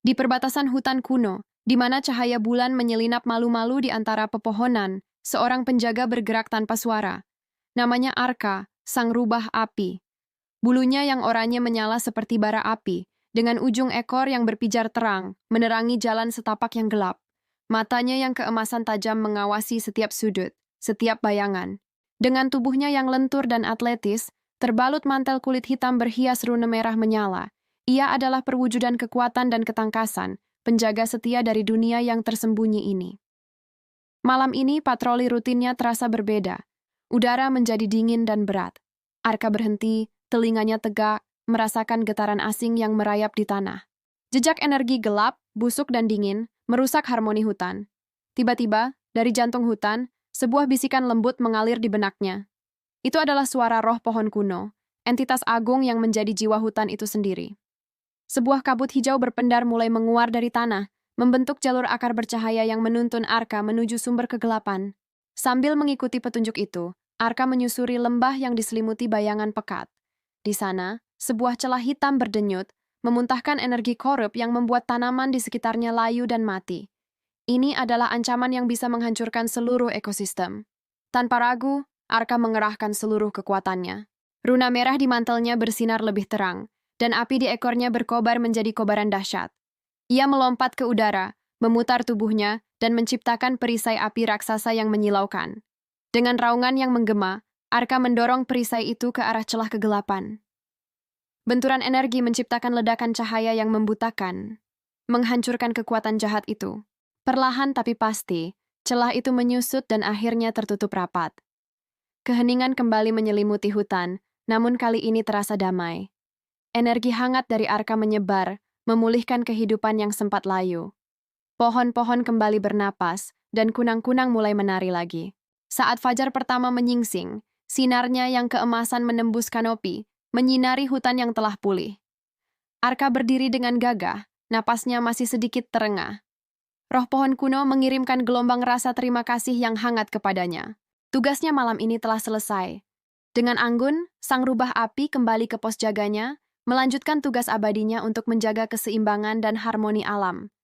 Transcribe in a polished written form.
Di perbatasan hutan kuno, di mana cahaya bulan menyelinap malu-malu di antara pepohonan, seorang penjaga bergerak tanpa suara. Namanya Arka, sang rubah api. Bulunya yang oranye menyala seperti bara api, dengan ujung ekor yang berpijar terang, menerangi jalan setapak yang gelap. Matanya yang keemasan tajam mengawasi setiap sudut, setiap bayangan. Dengan tubuhnya yang lentur dan atletis, terbalut mantel kulit hitam berhias rune merah menyala. Ia adalah perwujudan kekuatan dan ketangkasan, penjaga setia dari dunia yang tersembunyi ini. Malam ini patroli rutinnya terasa berbeda. Udara menjadi dingin dan berat. Arka berhenti, telinganya tegak, merasakan getaran asing yang merayap di tanah. Jejak energi gelap, busuk dan dingin, merusak harmoni hutan. Tiba-tiba, dari jantung hutan, sebuah bisikan lembut mengalir di benaknya. Itu adalah suara roh pohon kuno, entitas agung yang menjadi jiwa hutan itu sendiri. Sebuah kabut hijau berpendar mulai menguar dari tanah, membentuk jalur akar bercahaya yang menuntun Arka menuju sumber kegelapan. Sambil mengikuti petunjuk itu, Arka menyusuri lembah yang diselimuti bayangan pekat. Di sana, sebuah celah hitam berdenyut, memuntahkan energi korup yang membuat tanaman di sekitarnya layu dan mati. Ini adalah ancaman yang bisa menghancurkan seluruh ekosistem. Tanpa ragu, Arka mengerahkan seluruh kekuatannya. Runa merah di mantelnya bersinar lebih terang, dan api di ekornya berkobar menjadi kobaran dahsyat. Ia melompat ke udara, memutar tubuhnya, dan menciptakan perisai api raksasa yang menyilaukan. Dengan raungan yang menggema, Arka mendorong perisai itu ke arah celah kegelapan. Benturan energi menciptakan ledakan cahaya yang membutakan, menghancurkan kekuatan jahat itu. Perlahan tapi pasti, celah itu menyusut dan akhirnya tertutup rapat. Keheningan kembali menyelimuti hutan, namun kali ini terasa damai. Energi hangat dari Arka menyebar, memulihkan kehidupan yang sempat layu. Pohon-pohon kembali bernapas, dan kunang-kunang mulai menari lagi. Saat fajar pertama menyingsing, sinarnya yang keemasan menembus kanopi, menyinari hutan yang telah pulih. Arka berdiri dengan gagah, napasnya masih sedikit terengah. Roh pohon kuno mengirimkan gelombang rasa terima kasih yang hangat kepadanya. Tugasnya malam ini telah selesai. Dengan anggun, sang rubah api kembali ke pos jaganya, melanjutkan tugas abadinya untuk menjaga keseimbangan dan harmoni alam.